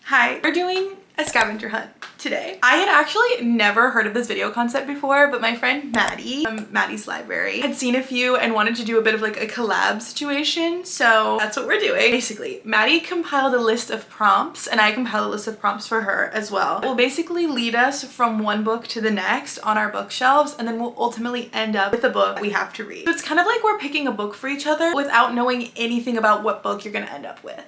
Hi, we're doing a scavenger hunt today. I had actually never heard of this video concept before, but my friend Maddie from Maddie's Library had seen a few and wanted to do a bit of like a collab situation. So that's what we're doing. Basically, Maddie compiled a list of prompts and I compiled a list of prompts for her as well. It will basically lead us from one book to the next on our bookshelves, and then we'll ultimately end up with a book we have to read. So it's kind of like we're picking a book for each other without knowing anything about what book you're gonna end up with.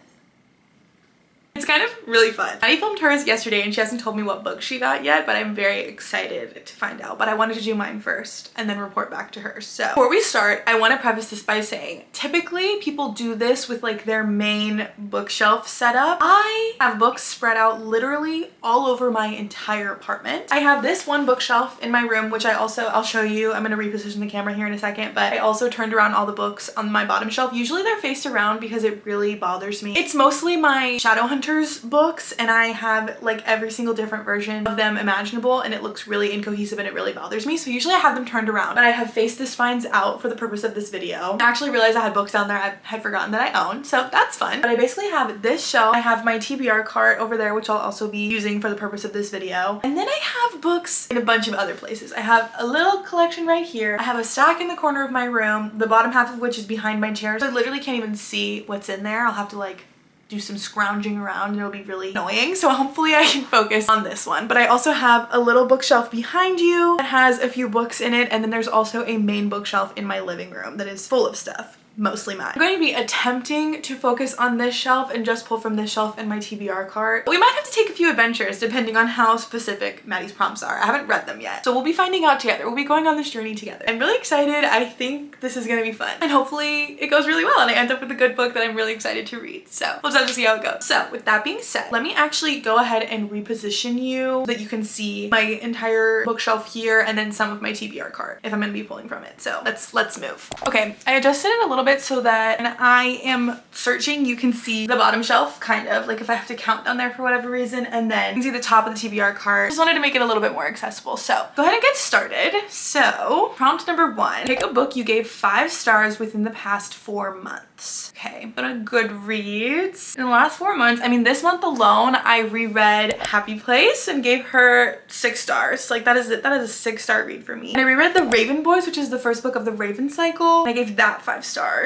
It's kind of really fun. I filmed hers yesterday and she hasn't told me what book she got yet, but I'm very excited to find out. But I wanted to do mine first and then report back to her. So before we start, I want to preface this by saying, typically people do this with like their main bookshelf setup. I have books spread out literally all over my entire apartment. I have this one bookshelf in my room, which I'll show you. I'm going to reposition the camera here in a second, but I also turned around all the books on my bottom shelf. Usually they're faced around because it really bothers me. It's mostly my Shadowhunters books, and I have like every single different version of them imaginable, and it looks really incohesive and it really bothers me. So usually I have them turned around, but I have faced the spines out for the purpose of this video. I actually realized I had books down there I had forgotten that I owned, so that's fun. But I basically have this shelf. I have my TBR cart over there, which I'll also be using for the purpose of this video. And then I have books in a bunch of other places. I have a little collection right here. I have a stack in the corner of my room, the bottom half of which is behind my chair. So I literally can't even see what's in there. I'll have to like do some scrounging around and it'll be really annoying. So hopefully I can focus on this one. But I also have a little bookshelf behind you that has a few books in it. And then there's also a main bookshelf in my living room that is full of stuff. Mostly mine. I'm going to be attempting to focus on this shelf and just pull from this shelf and my TBR cart. We might have to take a few adventures depending on how specific Maddie's prompts are. I haven't read them yet. So we'll be finding out together. We'll be going on this journey together. I'm really excited. I think this is going to be fun. And hopefully it goes really well and I end up with a good book that I'm really excited to read. So we'll just have to see how it goes. So with that being said, let me actually go ahead and reposition you so that you can see my entire bookshelf here and then some of my TBR cart if I'm going to be pulling from it. So let's move. Okay, I adjusted it a little bit so that when I am searching, you can see the bottom shelf, kind of like if I have to count down there for whatever reason, and then you can see the top of the TBR cart. Just wanted to make it a little bit more accessible. So go ahead and get started. So prompt number 1, pick a book you gave 5 stars within the past 4 months. Okay, but a Goodreads. In the last 4 months, I mean this month alone, I reread Happy Place and gave her 6 stars. Like that is a 6-star read for me. And I reread The Raven Boys, which is the first book of the Raven cycle. And I gave that 5 stars.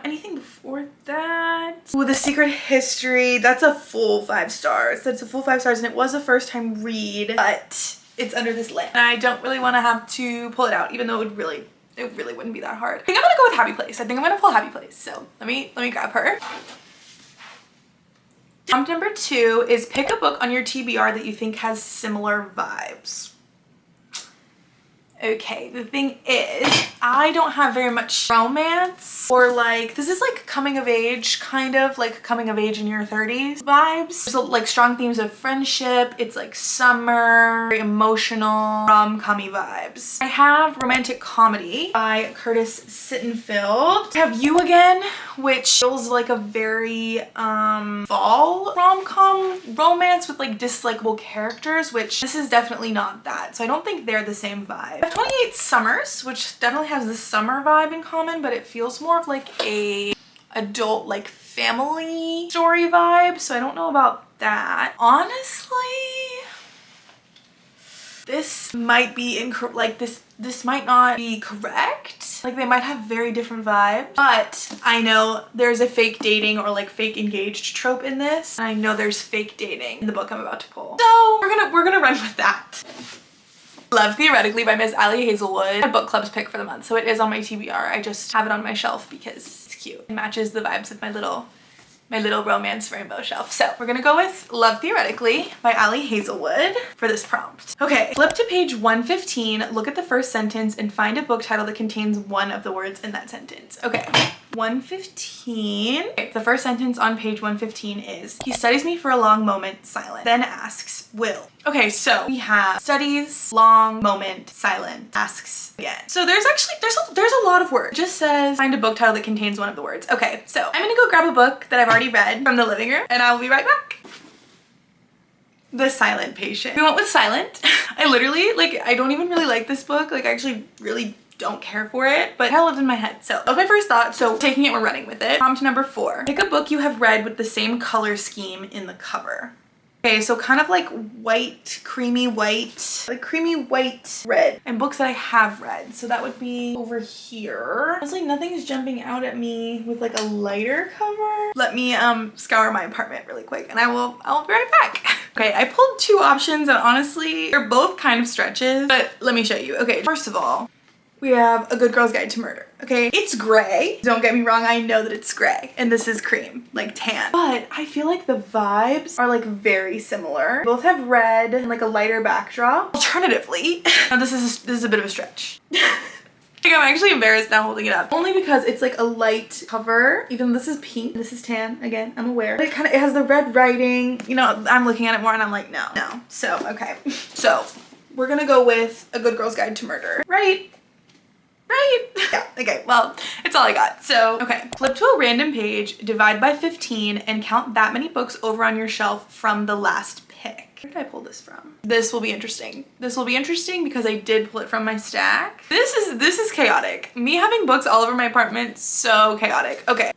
Anything before that? Ooh, The Secret History. That's a full 5 stars. That's a full 5 stars, and it was a first time read, but it's under this list. And I don't really want to have to pull it out, even though it really wouldn't be that hard. I think I'm gonna go with Happy Place. I think I'm gonna pull Happy Place. So let me grab her. Prompt number 2 is pick a book on your TBR that you think has similar vibes. Okay, the thing is, I don't have very much romance or like, this is like coming of age, kind of like coming of age in your 30s vibes. There's like strong themes of friendship. It's like summer, very emotional, rom-com-y vibes. I have romantic comedy by Curtis Sittenfeld. I have You Again, which feels like a very fall rom-com romance with like dislikable characters, which this is definitely not that. So I don't think they're the same vibe. 28 Summers, which definitely has the summer vibe in common, but it feels more of like a adult like family story vibe, so I don't know about that. Honestly, this might be incorrect. Like this might not be correct. Like they might have very different vibes, but I know there's a fake dating or like fake engaged trope in this. And I know there's fake dating in the book I'm about to pull. So we're gonna run with that. Love Theoretically by Miss Allie Hazelwood. My book club's pick for the month, so it is on my TBR. I just have it on my shelf because it's cute. It matches the vibes of my little romance rainbow shelf. So we're gonna go with Love Theoretically by Allie Hazelwood for this prompt. Okay, flip to page 115, look at the first sentence and find a book title that contains one of the words in that sentence. Okay. 115. Okay, the first sentence on page 115 is, he studies me for a long moment, silent, then asks, will. Okay, so we have studies, long, moment, silent, asks again. So there's a lot of words. It just says find a book title that contains one of the words. Okay, so I'm gonna go grab a book that I've already read from the living room and I'll be right back. The Silent Patient. We went with silent. I literally, like, I don't even really like this book. Like, I actually really don't care for it, but it kind of lived in my head. So that was my first thought. So taking it, we're running with it. Prompt number 4. Pick a book you have read with the same color scheme in the cover. Okay, so kind of like white, creamy white, like creamy white red, and books that I have read. So that would be over here. Honestly, nothing's jumping out at me with like a lighter cover. Let me scour my apartment really quick and I'll be right back. Okay, I pulled two options and honestly, they're both kind of stretches, but let me show you. Okay, first of all, we have A Good Girl's Guide to Murder. Okay, it's gray. Don't get me wrong, I know that it's gray. And this is cream, like tan. But I feel like the vibes are like very similar. Both have red and like a lighter backdrop. Alternatively, now this is a bit of a stretch. Like, I'm actually embarrassed now holding it up. Only because it's like a light cover. Even though this is pink, this is tan. Again, I'm aware. But it has the red writing. You know, I'm looking at it more and I'm like, no. So, okay. So, we're gonna go with A Good Girl's Guide to Murder. Right? Yeah, okay, well, it's all I got. So, okay, flip to a random page, divide by 15, and count that many books over on your shelf from the last pick. Where did I pull this from? This will be interesting. This will be interesting because I did pull it from my stack. This is chaotic. Me having books all over my apartment, so chaotic. Okay.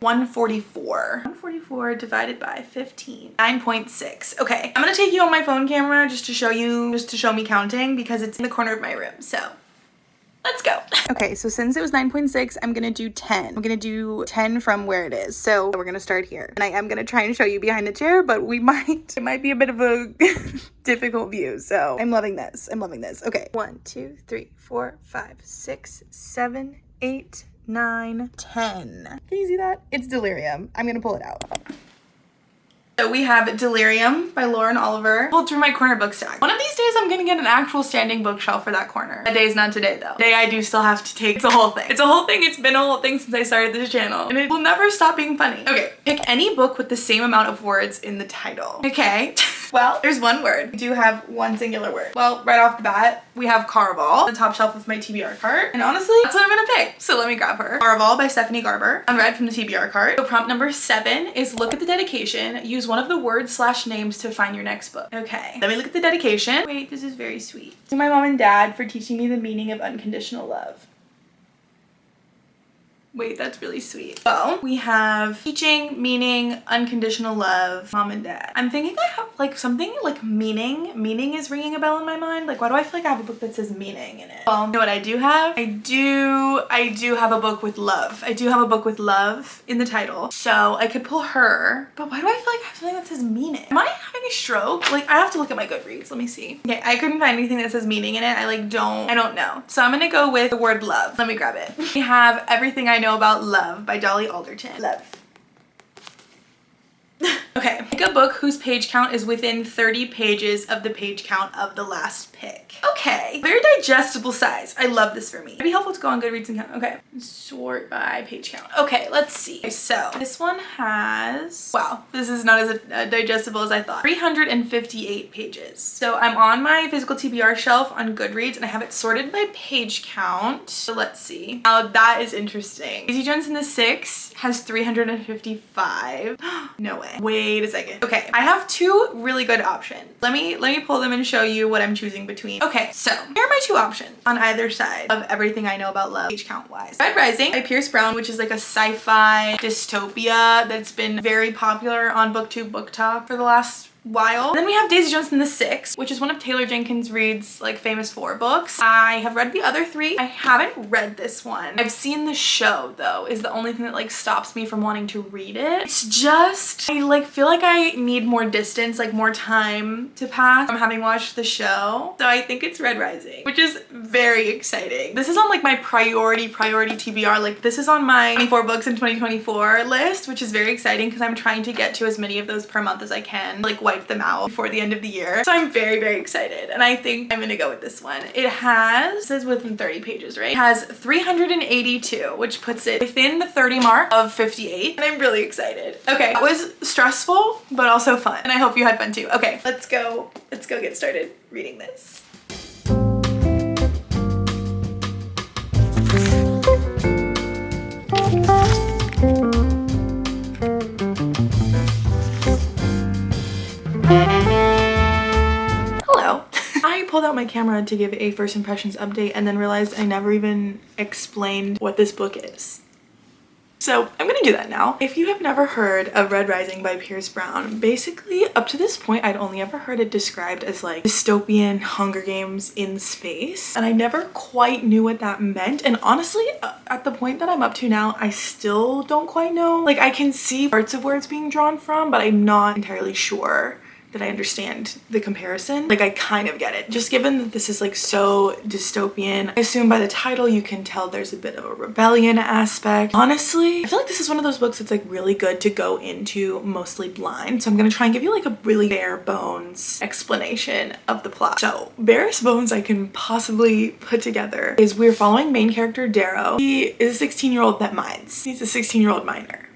144. 144 divided by 15. 9.6. Okay, I'm gonna take you on my phone camera just to show me counting because it's in the corner of my room, so. Let's go. Okay, so since it was 9.6, I'm gonna do 10. I'm gonna do 10 from where it is. So we're gonna start here. And I am gonna try and show you behind the chair, but it might be a bit of a difficult view. So I'm loving this. Okay, 1, 2, 3, 4, 5, 6, 7, 8, 9, 10. Can you see that? It's Delirium. I'm gonna pull it out. So we have Delirium by Lauren Oliver. Pulled through my corner book stack. One of these days I'm gonna get an actual standing bookshelf for that corner. That day is not today though. Today I do still have to take, it's a whole thing. It's been a whole thing since I started this channel and it will never stop being funny. Okay, pick any book with the same amount of words in the title. Okay, well, there's one word. We do have one singular word. Well, right off the bat, we have Caraval, the top shelf of my TBR cart. And honestly, that's what I'm gonna pick. So let me grab her. Caraval by Stephanie Garber, unread from the TBR cart. So prompt number 7 is look at the dedication, use one of the words/names to find your next book. Okay, let me look at the dedication. Wait, this is very sweet. To my mom and dad for teaching me the meaning of unconditional love. Wait, that's really sweet. Well, we have teaching, meaning, unconditional love, mom and dad. I'm thinking I have like something like meaning. Meaning is ringing a bell in my mind. Like, why do I feel like I have a book that says meaning in it? Well, you know what I do have? I do have a book with love. I do have a book with love in the title. So I could pull her, but why do I feel like I have something that says meaning? Am I having a stroke? Like, I have to look at my Goodreads. Let me see. Okay, I couldn't find anything that says meaning in it. I don't know. So I'm gonna go with the word love. Let me grab it. We have Everything I Know About Love by Dolly Alderton. Love. Okay, pick a book whose page count is within 30 pages of the page count of the last pick. Okay, very digestible size. I love this for me. It'd be helpful to go on Goodreads and count. Okay, sort by page count. Okay, let's see. So this one has, wow, this is not as digestible as I thought. 358 pages. So I'm on my physical TBR shelf on Goodreads and I have it sorted by page count. So let's see. Now that is interesting. Daisy Jones and the Six has 355. No way. Wait a second. Okay, I have two really good options. Let me pull them and show you what I'm choosing between. Okay, so here are my two options on either side of Everything I Know About Love, page count wise. Red Rising by Pierce Brown, which is like a sci-fi dystopia that's been very popular on BookTube, BookTok for the last while. Then we have Daisy Jones and the Six, which is one of Taylor Jenkins Reid's like famous 4 books. I have read the other 3. I haven't read this one. I've seen the show though, is the only thing that like stops me from wanting to read it. It's just, I like feel like I need more distance, like more time to pass from having watched the show. So I think it's Red Rising, which is very exciting. This is on like my priority TBR. Like this is on my 24 books in 2024 list, which is very exciting because I'm trying to get to as many of those per month as I can. Like wipe them out before the end of the year. So I'm very excited and I think I'm gonna go with this one. It says within 30 pages, right? It has 382, which puts it within the 30 mark of 58 and I'm really excited. Okay, that was stressful but also fun and I hope you had fun too. Okay, let's go get started reading this. Hello. I pulled out my camera to give a first impressions update and then realized I never even explained what this book is. So I'm gonna do that now. If you have never heard of Red Rising by Pierce Brown, basically up to this point I'd only ever heard it described as like dystopian Hunger Games in space, and I never quite knew what that meant. And honestly, at the point that I'm up to now, I still don't quite know. Like, I can see parts of where it's being drawn from, but I'm not entirely sure that I understand the comparison. Like, I kind of get it. Just given that this is like so dystopian, I assume by the title you can tell there's a bit of a rebellion aspect. Honestly, I feel like this is one of those books that's like really good to go into mostly blind. So I'm gonna try and give you like a really bare bones explanation of the plot. So barest bones I can possibly put together is we're following main character Darrow. He is a 16-year-old that mines. He's a 16-year-old miner.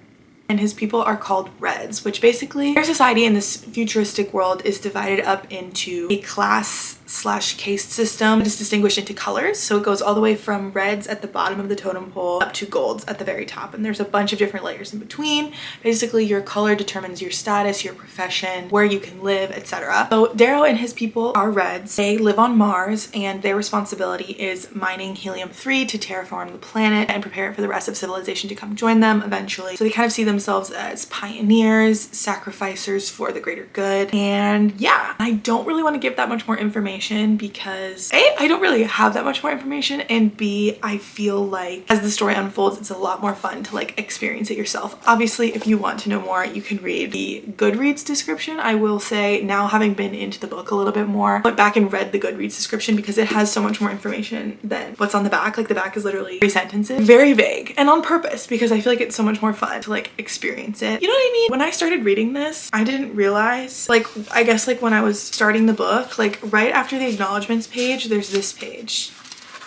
And his people are called Reds, which basically their society in this futuristic world is divided up into a class/caste system that is distinguished into colors. So it goes all the way from reds at the bottom of the totem pole up to golds at the very top. And there's a bunch of different layers in between. Basically, your color determines your status, your profession, where you can live, etc. So Darrow and his people are Reds. They live on Mars, and their responsibility is mining helium-3 to terraform the planet and prepare it for the rest of civilization to come join them eventually. So they kind of see themselves as pioneers, sacrificers for the greater good. And yeah, I don't really want to give that much more information because A, I don't really have that much more information, and B, I feel like as the story unfolds, it's a lot more fun to like experience it yourself. Obviously, if you want to know more, you can read the Goodreads description. I will say, now having been into the book a little bit more, I went back and read the Goodreads description because it has so much more information than what's on the back. Like, the back is literally 3 sentences, very vague, and on purpose because I feel like it's so much more fun to like experience it. You know what I mean? When I started reading this, I didn't realize, like, I guess like when I was starting the book, like right after the acknowledgements page, there's this page.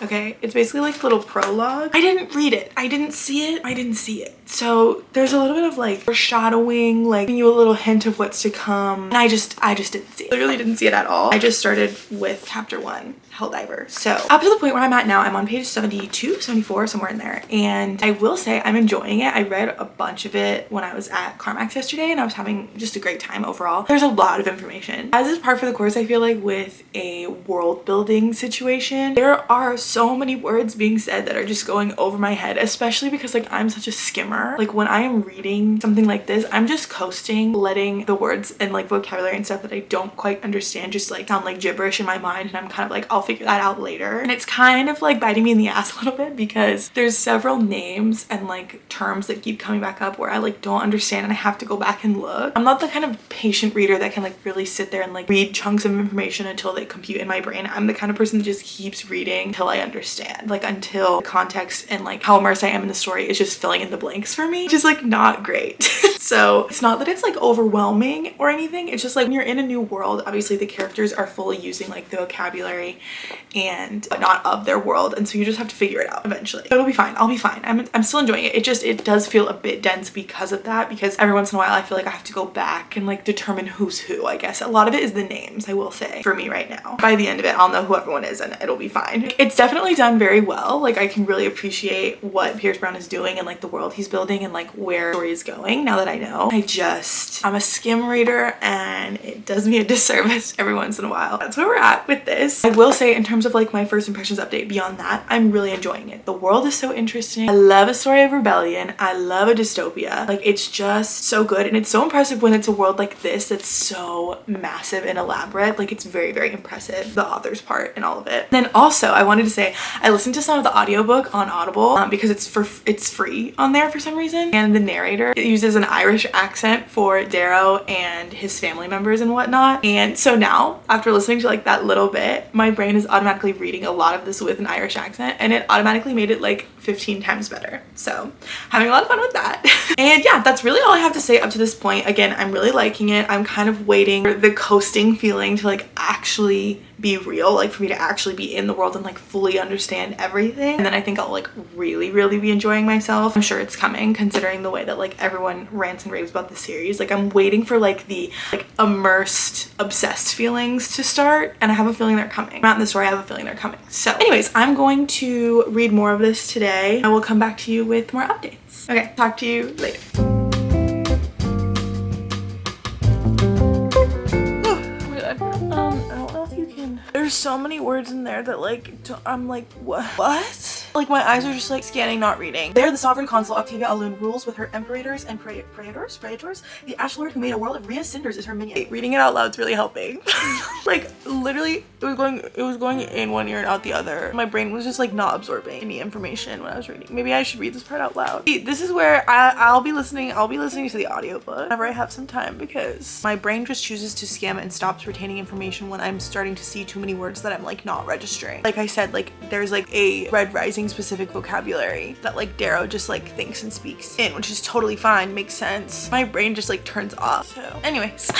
Okay, it's basically like a little prologue. I didn't read it. I didn't see it. I didn't see it. So there's a little bit of like foreshadowing, like giving you a little hint of what's to come. And I just didn't see it. Literally didn't see it at all. I just started with chapter 1, Helldiver. So up to the point where I'm at now, I'm on page 72, 74, somewhere in there. And I will say I'm enjoying it. I read a bunch of it when I was at CarMax yesterday, and I was having just a great time overall. There's a lot of information. As is par for the course, I feel like with a world building situation, there are so many words being said that are just going over my head, especially because like I'm such a skimmer. Like when I am reading something like this, I'm just coasting, letting the words and like vocabulary and stuff that I don't quite understand just like sound like gibberish in my mind, and I'm kind of like, I'll figure that out later. And it's kind of like biting me in the ass a little bit because there's several names and like terms that keep coming back up where I like don't understand, and I have to go back and look. I'm not the kind of patient reader that can like really sit there and like read chunks of information until they compute in my brain. I'm the kind of person that just keeps reading until I understand, like until the context and like how immersed I am in the story is just filling in the blanks for me, which is like not great. So it's not that it's like overwhelming or anything. It's just like when you're in a new world, obviously the characters are fully using like the vocabulary and not of their world, and so you just have to figure it out eventually. But it'll be fine. I'll be fine. I'm still enjoying it. It does feel a bit dense because of that, because every once in a while I feel like I have to go back and like determine who's who. I guess a lot of it is the names, I will say, for me right now. By the end of it, I'll know who everyone is and it'll be fine. It's definitely done very well. Like, I can really appreciate what Pierce Brown is doing and like the world he's building and like where the story is going now that I know. I'm a skim reader, and it does me a disservice every once in a while. That's where we're at with this. I will say, in terms of like my first impressions update, beyond that, I'm really enjoying it. The world is so interesting. I love a story of rebellion. I love a dystopia. Like, it's just so good, and it's so impressive when it's a world like this that's so massive and elaborate. Like, it's very, very impressive, the author's part and all of it. Then also, I wanted to say, I listened to some of the audiobook on Audible because it's free on there for some reason, and the narrator uses an Irish accent for Darrow and his family members and whatnot. And so now, after listening to like that little bit, my brain is automatically reading a lot of this with an Irish accent, and it automatically made it like 15 times better. So having a lot of fun with that. And yeah, that's really all I have to say up to this point. Again, I'm really liking it. I'm kind of waiting for the coasting feeling to like actually be real, like for me to actually be in the world and like fully understand everything, and then I think I'll like really be enjoying myself. I'm sure it's coming, considering the way that like everyone rants and raves about the series. Like, I'm waiting for like the like immersed, obsessed feelings to start, and I have a feeling they're coming. Not in the story, I have a feeling they're coming. So anyways, I'm going to read more of this today. I will come back to you with more updates. Okay, talk to you later. There's so many words in there that like I'm like, what? Like my eyes are just like scanning, not reading. There, the sovereign consul Octavia Alun rules with her emperators and praetors. The Ash Lord who made a world of Rhea Cinders is her minion. Reading it out loud's really helping. Like literally, it was going in one ear and out the other. My brain was just like not absorbing any information when I was reading. Maybe I should read this part out loud. See, this is where I'll be listening to the audiobook whenever I have some time, because my brain just chooses to skim and stops retaining information when I'm starting to see too many words that I'm like not registering. Like I said, like there's like a Red Rising specific vocabulary that like Darrow just like thinks and speaks in, which is totally fine, makes sense. My brain just like turns off. So anyways.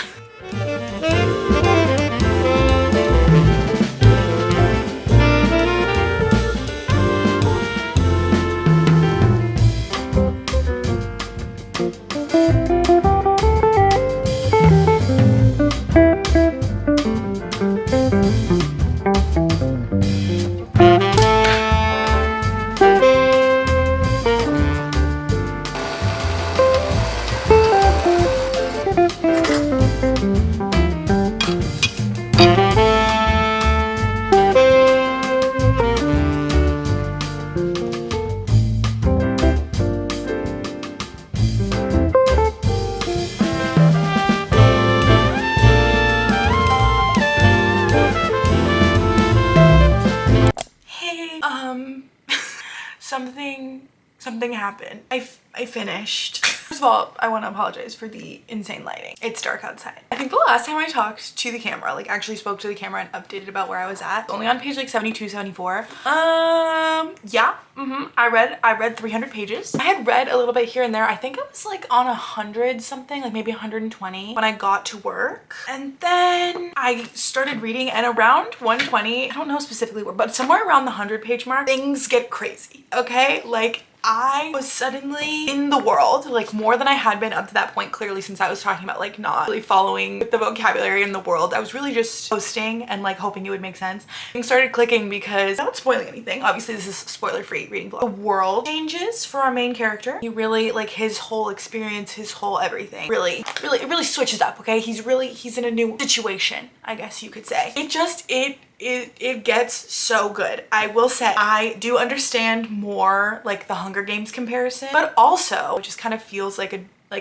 Something happened. I finished. First of all, I want to apologize for the insane lighting. It's dark outside. I think the last time I talked to the camera, like actually spoke to the camera and updated about where I was at, only on page like 72, 74. Yeah. I read 300 pages. I had read a little bit here and there. I think I was like on 100 something, like maybe 120 when I got to work. And then I started reading, and around 120, I don't know specifically where, but somewhere around the 100-page mark, things get crazy, okay? Like I was suddenly in the world, like more than I had been up to that point, clearly, since I was talking about like not really following the vocabulary in the world. I was really just posting and like hoping it would make sense. Things started clicking because, not spoiling anything, obviously this is spoiler-free reading vlog. The world changes for our main character. He really, like his whole experience, his whole everything, it really switches up, okay? He's in a new situation, I guess you could say. It gets so good. I will say I do understand more like the Hunger Games comparison, but also it just kind of feels like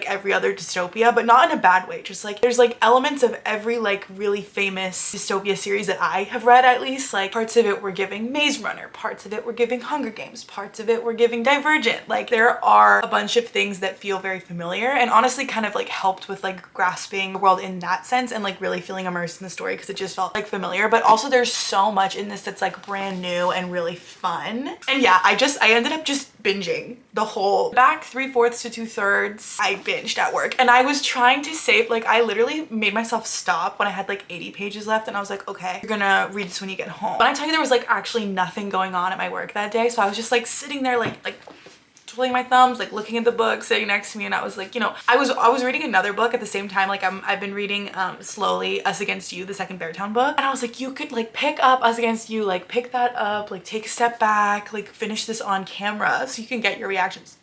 every other dystopia, but not in a bad way. Just like there's like elements of every like really famous dystopia series that I have read, at least. Like parts of it were giving Maze Runner, parts of it were giving Hunger Games, parts of it were giving Divergent. Like there are a bunch of things that feel very familiar, and honestly kind of like helped with like grasping the world in that sense and like really feeling immersed in the story, because it just felt like familiar. But also there's so much in this that's like brand new and really fun. And yeah, I ended up just binging the whole back 3/4 to 2/3. I binged at work, and I was trying to save, like I literally made myself stop when I had like 80 pages left, and I was like, okay, you're gonna read this when you get home. But I tell you, there was like actually nothing going on at my work that day, so I was just like sitting there like twiddling my thumbs, like looking at the book sitting next to me, and I was like, you know, I was reading another book at the same time. Like I've been reading slowly Us Against You, the second Beartown book, and I was like, you could like pick up Us Against You, like pick that up, like take a step back, like finish this on camera so you can get your reactions.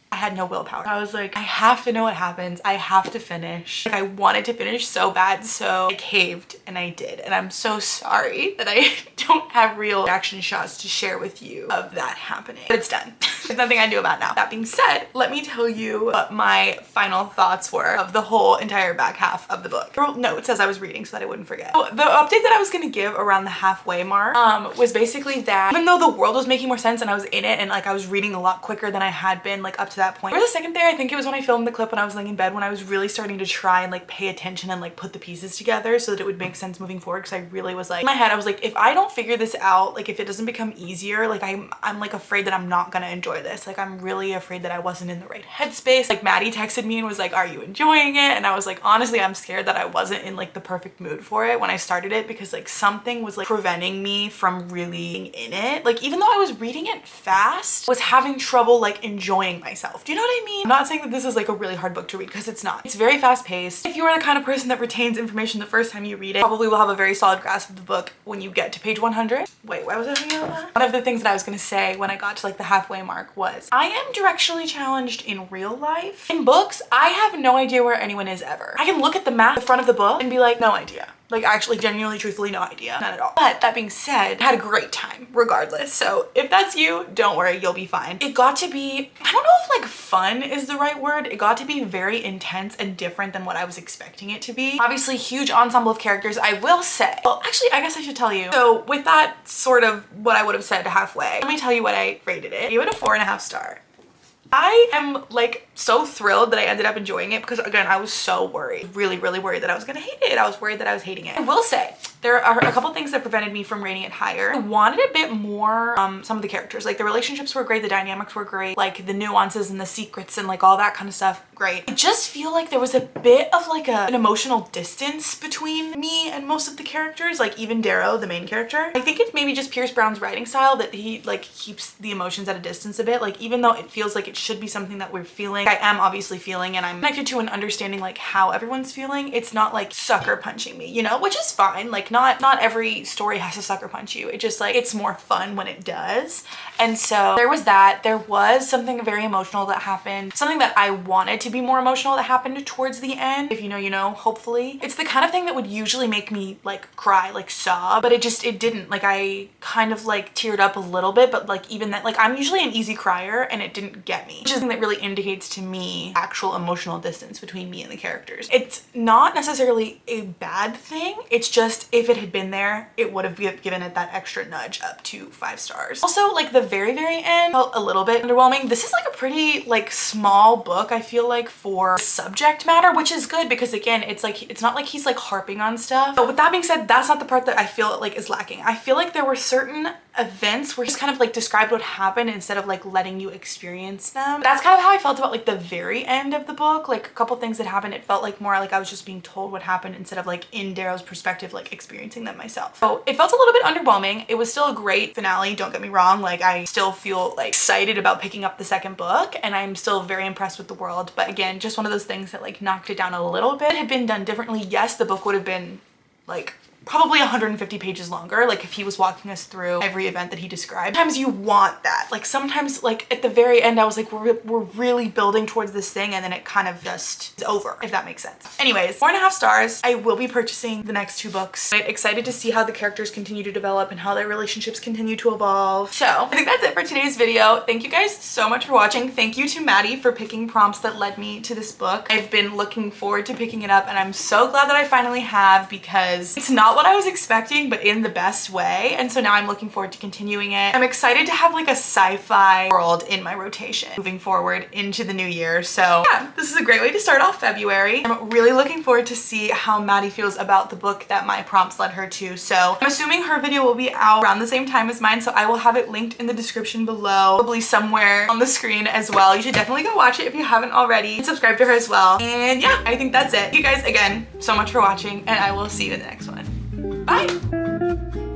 I had no willpower. I was like, I have to know what happens. I have to finish. Like I wanted to finish so bad, so I caved and I did. And I'm so sorry that I don't have real reaction shots to share with you of that happening. But it's done. There's nothing I do about it now. That being said, let me tell you what my final thoughts were of the whole entire back half of the book. I wrote notes as I was reading so that I wouldn't forget. So the update that I was gonna give around the halfway mark was basically that even though the world was making more sense and I was in it and like I was reading a lot quicker than I had been like up to that point. For the second there, I think it was when I filmed the clip when I was laying in bed, when I was really starting to try and like pay attention and like put the pieces together so that it would make sense moving forward, because I really was like, in my head I was like, if I don't figure this out, like if it doesn't become easier, like I'm like afraid that I'm not gonna enjoy this. Like I'm really afraid that I wasn't in the right headspace. Like Maddie texted me and was like, are you enjoying it? And I was like, honestly, I'm scared that I wasn't in like the perfect mood for it when I started it, because like something was like preventing me from really being in it. Like even though I was reading it fast, was having trouble like enjoying myself. Do you know what I mean? I'm not saying that this is like a really hard book to read, because it's not. It's very fast paced. If you are the kind of person that retains information the first time you read it, probably will have a very solid grasp of the book when you get to page 100. Wait, why was I thinking about that? One of the things that I was gonna say when I got to like the halfway mark was, I am directionally challenged in real life. In books, I have no idea where anyone is ever. I can look at the map at the front of the book and be like, no idea. Like actually genuinely, truthfully, no idea. None at all. But that being said, I had a great time regardless. So if that's you, don't worry, you'll be fine. It got to be, I don't know if like fun is the right word. It got to be very intense and different than what I was expecting it to be. Obviously huge ensemble of characters, I will say. Well, actually, I guess I should tell you. So with that sort of what I would have said halfway, let me tell you what I rated it. I gave it a 4.5 star. I am like so thrilled that I ended up enjoying it because again, I was so worried, really worried that I was gonna hate it. I was worried that I was hating it. I will say there are a couple things that prevented me from rating it higher. I wanted a bit more some of the characters, like the relationships were great, the dynamics were great, like the nuances and the secrets and like all that kind of stuff, great. I just feel like there was a bit of like an emotional distance between me and most of the characters, like even Darrow, the main character. I think it's maybe just Pierce Brown's writing style that he like keeps the emotions at a distance a bit. Like even though it feels like it should be something that we're feeling, I am obviously feeling and I'm connected to and understanding like how everyone's feeling. It's not like sucker punching me, you know, which is fine. Like not every story has to sucker punch you. It just like, it's more fun when it does. And so there was that. There was something very emotional that happened, something that I wanted to be more emotional that happened towards the end. If you know, you know, hopefully. It's the kind of thing that would usually make me like cry, like sob, but it didn't. Like I kind of like teared up a little bit, but like even that, like I'm usually an easy crier and it didn't get me, which is something that really indicates to me actual emotional distance between me and the characters. It's not necessarily a bad thing. It's just if it had been there, it would have given it that extra nudge up to 5 stars. Also, like the very end felt a little bit underwhelming. This is like a pretty like small book, I feel like, for subject matter, which is good because again, it's like, it's not like he's like harping on stuff. But with that being said, that's not the part that I feel like is lacking. I feel like there were certain events where he's kind of like described what happened instead of like letting you experience them. That's kind of how I felt about like the very end of the book. Like a couple things that happened, it felt like more like I was just being told what happened instead of like in Darrow's perspective, like experiencing them myself. So it felt a little bit underwhelming. It was still a great finale, don't get me wrong. Like I still feel like excited about picking up the second book and I'm still very impressed with the world. But again, just one of those things that like knocked it down a little bit. If it had been done differently, yes, the book would have been like probably 150 pages longer, like if he was walking us through every event that he described. Sometimes you want that. Like sometimes like at the very end, I was like, we're really building towards this thing and then it kind of just is over, if that makes sense. Anyways, 4.5 stars. I will be purchasing the next 2 books. I'm excited to see how the characters continue to develop and how their relationships continue to evolve. So I think that's it for today's video. Thank you guys so much for watching. Thank you to Maddie for picking prompts that led me to this book. I've been looking forward to picking it up and I'm so glad that I finally have because it's not what I was expecting, but in the best way. And so now I'm looking forward to continuing it. I'm excited to have like a sci-fi world in my rotation moving forward into the new year. So yeah, this is a great way to start off February. I'm really looking forward to see how Maddie feels about the book that my prompts led her to. So I'm assuming her video will be out around the same time as mine. So I will have it linked in the description below, probably somewhere on the screen as well. You should definitely go watch it if you haven't already and subscribe to her as well. And yeah, I think that's it. Thank you guys again so much for watching and I will see you in the next one. Bye!